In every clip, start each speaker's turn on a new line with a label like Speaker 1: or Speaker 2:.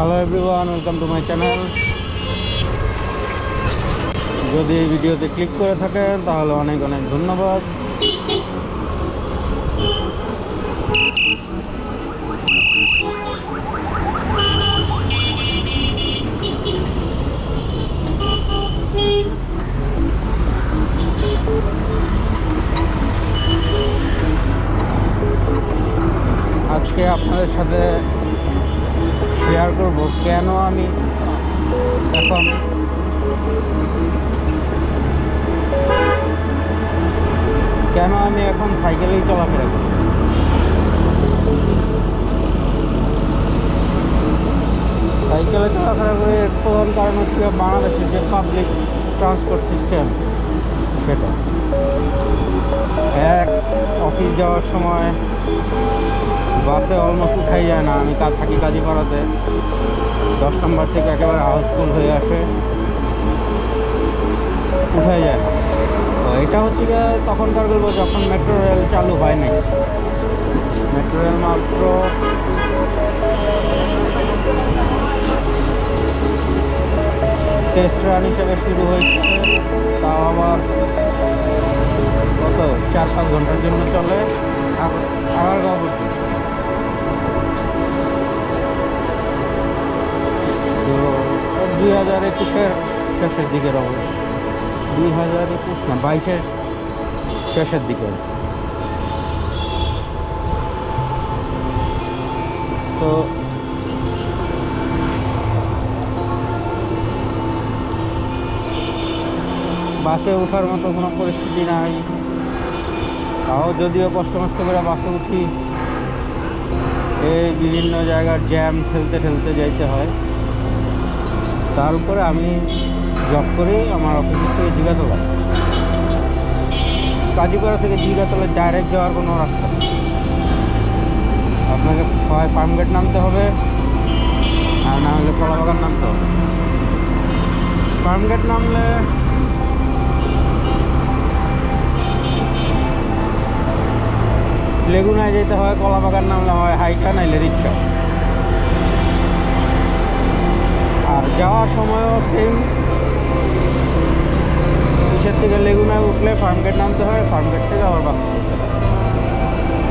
Speaker 1: Hello everyone, welcome to my channel. যদি এই ভিডিওতে ক্লিক করে থাকেন তাহলে অনেক অনেক ধন্যবাদ। আজকে আপনাদের সাথে শেয়ার করব কেন আমি এখন সাইকেলেই চলাফেরা করি। সাইকেলে চলাফেরা করে এর প্রধান কারণ হচ্ছে বাংলাদেশের যে পাবলিক ট্রান্সপোর্ট সিস্টেম, সেটা অফিস যাওয়ার সময় বাসে অলমোস্ট উঠাই যায় না। আমি থাকি কাজীপাড়াতে, 10 নম্বর থেকে একেবারে হাউসফুল হয়ে আসে, উঠাই যায় না। তো এটা হচ্ছে গিয়ে তখনকার গল্প যখন মেট্রো রেল চালু হয় নাই। মেট্রো রেল মাত্র টেস্ট রান হিসেবে শুরু হয়েছে, তাও আবার কত 4-5 ঘন্টার জন্য চলে, আগারগাঁও পর্যন্ত। তো 2021-এর শেষের দিকের অবস্থা, 2021 না 22-এর শেষের দিকে। তো বাসে ওঠার মতো কোনো পরিস্থিতি নাই। তাও যদিও কষ্ট করে বাসে উঠি, এই বিভিন্ন জায়গার জ্যাম ঠেলতে ঠেলতে যাইতে হয়। তার উপরে আমি জব করি, আমার অফিস থেকে জিগাতলা, কাজীপাড়া থেকে জিগাতলায় ডাইরেক্ট যাওয়ার কোনো রাস্তা নেই। আপনাকে হয় ফার্মগেট নামতে হবে, আর না হলে কলাবাগান নামতে হবে। ফার্মগেট নামলে লেগুনায় যেতে হয়, কলাবাগান নামলে হয় হাইটা নাইলে রিক্সা। আর যাওয়ার সময়ও সেম, কিসের থেকে লেগুনায় উঠলে ফার্মগেট নামতে হয়, ফার্মগেট থেকে আবার বাস করতে হয়।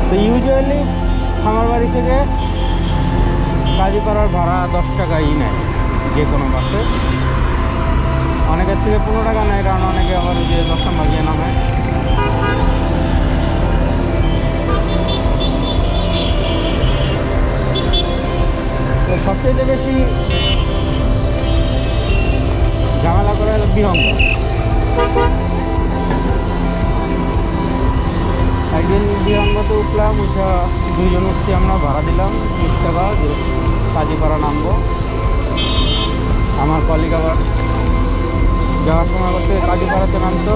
Speaker 1: তো ইউজুয়ালি আমার বাড়ি থেকে কাজীপাড়ার ভাড়া 10 টাকাই নেয় যে কোনো বাসে। অনেকের থেকে 15 টাকা নেয়, কারণ অনেকে আবার যে 10 নম্বর গিয়ে নামে। তো সবচেয়ে বেশি ঝামেলা করে বিহঙ্গ। একদিন বিহঙ্গতে উঠলাম, উঠা 2 জন উঠছি, আমরা ভাড়া দিলাম 30 টাকা, যে কাজীপাড়া নামবো। আমার কলিগ আবার যাওয়ার সময় করতে কাজীপাড়াতে নামতো,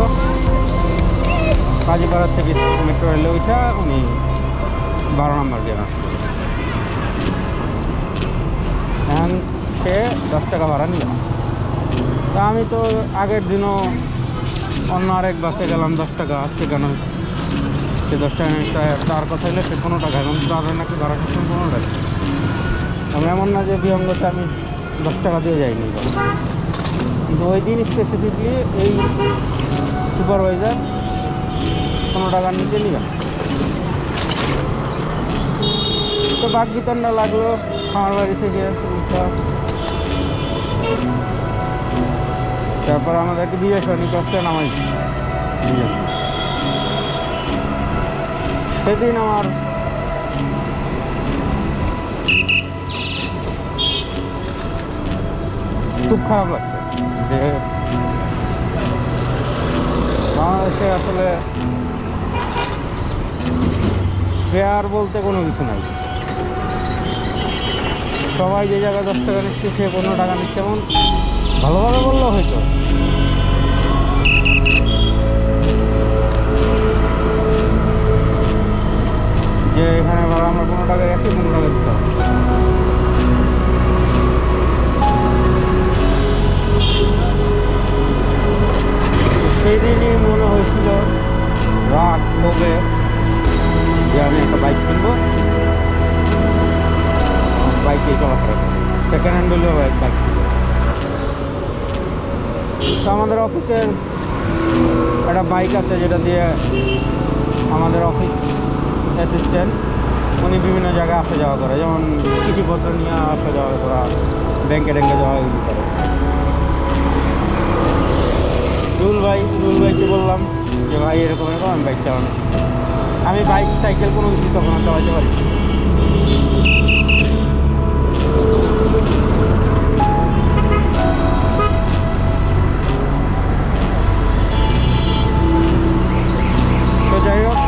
Speaker 1: কাজীপাড়ার থেকে মেট্রো রেলে উঠা উনি 12 নম্বর দিয়ে নামতো। এখন সে 10 টাকা ভাড়া নিল। তা আমি তো আগের দিনও অন্য আরেক বাসে গেলাম 10 টাকা, আজকে কেন সে 10 টাকা নিয়ে তার কথা হলে সে 15 টাকা, এবং তাদের নাকি ভাড়া সবসময় 15 টাকা। আমি এমন না যে বিহঙ্গতে আমি 10 টাকা দিয়ে যাইনি, কিন্তু ওই দিন স্পেসিফিকলি এই সুপারভাইজার 15 টাকার নিচে নিল। তো বাঘ বিতরণটা লাগলো আমার বাড়ি থেকে উঠা। তারপর আমাদেরকে দিয়ে শনি কষ্টে নামাইছি। সেদিন আমার খুব খারাপ লাগছে যে বাংলাদেশে আসলে ফেয়ার বলতে কোনো কিছু নাই। সবাই যে জায়গায় 10 টাকা নিচ্ছে সে 15 টাকা নিচ্ছে, এমন ভালোভাবে বললেও হয়তো। যে এখানে ভাড়া আমরা 15 টাকা একই 15 টাকা দিতে হবে। সেই দিনই মনে হয়েছিল রাগ ক্ষোভে যে আমি একটা বাইক কিনবো, বাইকে চলাফেরা করি। সেকেন্ড হ্যান্ড হলেও বাইক বাইক। তো আমাদের অফিসের একটা বাইক আছে যেটা দিয়ে আমাদের অফিস অ্যাসিস্ট্যান্ট উনি বিভিন্ন জায়গায় আসা যাওয়া করে, যেমন চিঠিপত্র নিয়ে আসা যাওয়া করা, ব্যাংকে ট্যাঙ্কে যাওয়া এগুলি করে। রুল ভাইকে বললাম যে ভাই এরকম এরকম আমি বাইক চালানো, আমি বাইক সাইকেল কোনো কিছু তখন চালাতে পারি। তো যাই হোক,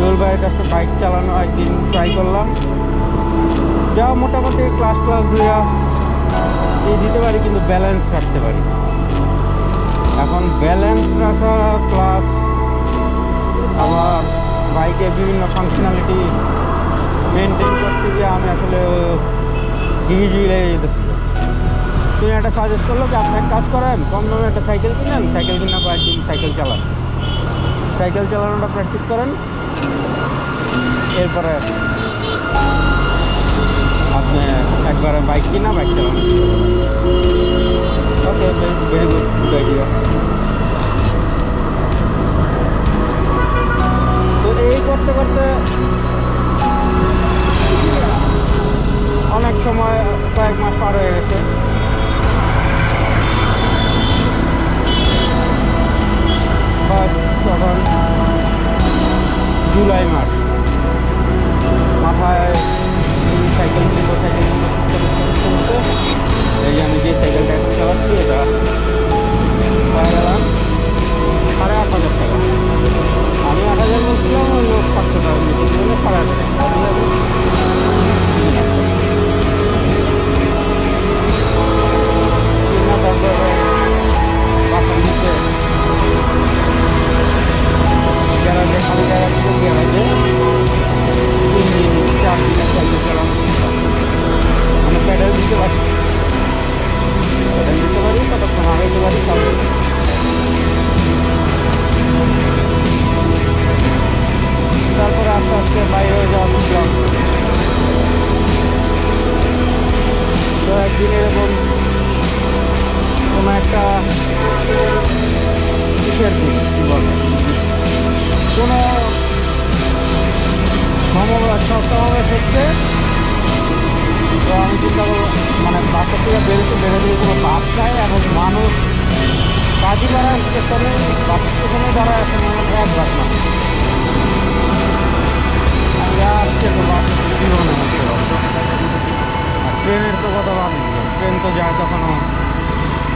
Speaker 1: রুল ভাইয়ের কাছে বাইক চালানো একদিন ট্রাই করলাম, যা মোটামুটি ক্লাস দিয়ে দিতে পারি, কিন্তু ব্যালেন্স রাখতে পারি। এখন ব্যালেন্স রাখা প্লাস আবার বাইকের বিভিন্ন ফাংশনালিটি মেনটেন করতে গিয়ে আমি আসলে হিজিবিজি লেগে যেতেছি। তুমি একটা সাজেস্ট করলো যে আপনি এক কাজ করেন, কম দামে একটা সাইকেল কিনেন, সাইকেল কিনা কয়েকদিন সাইকেল চালান, সাইকেল চালানোটা প্র্যাকটিস করেন, এরপরে আপনি একবারে বাইক কিনা বাইক চালান। ওকে, ভেরি গুড আইডিয়া। তো এই করতে করতে অনেক সময় কয়েক মাস পার হয়ে গেছে। তখন জুলাই মাস, মাথায় সাইকেল কিনবো এই যে আমি যে সাইকেলটা এখন চালাচ্ছি এটা পায়ে গেলাম 8,500 টাকা। আমি 8,000 বলছিলাম, ওই লোক 500 টাকা মিটিং বলে 8,500 তারপরে বাসার নিচে গ্যারাজে, খালি জায়গা ছিল গ্যারাজে 3-4 দিনের সাইকেল চালানো, মানে প্যাডেল দিতে পারি, ততক্ষণ আগাইতে পারি। তারপরে আস্তে আস্তে বাইরে হয়ে যাওয়া শিখলাম। তো একদিন এরকম কোনো একটা কিসের দিন কী বলে, কোনো সমাবেশ হচ্ছে। তো আমি চিন্তা করবো, মানে বাসা থেকে বেরোতে দিয়ে কোনো বাস নাই এবং মানুষ কাজীপাড়া স্টেশনে বাস স্টেশনে দাঁড়ায় এখন আমাদের এক বাস না। আজকে তো বাস জীবনে হচ্ছে, আর ট্রেনের তো কথা ভাবি, ট্রেন তো যায় তখনও